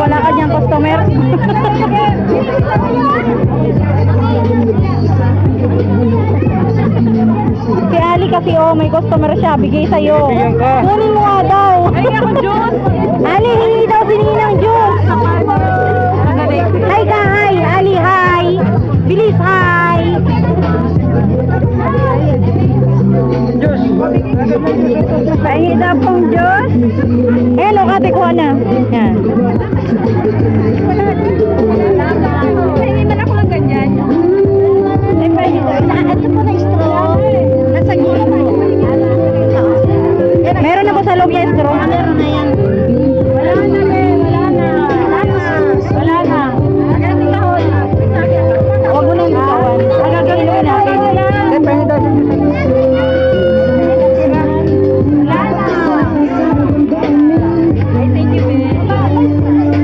wala kanyang customer. Si Ali kasi may customer siya, bigay sa'yo. Bibigyan ka. Kunin mo nga daw. Ay, ako juice. Ali, hingi daw si Ninang juice. Hi ka, hi. Ali, hi. Bilis, hi. Diyos. Pahingi daw pong juice. Hello, kate, kuha na. Yan.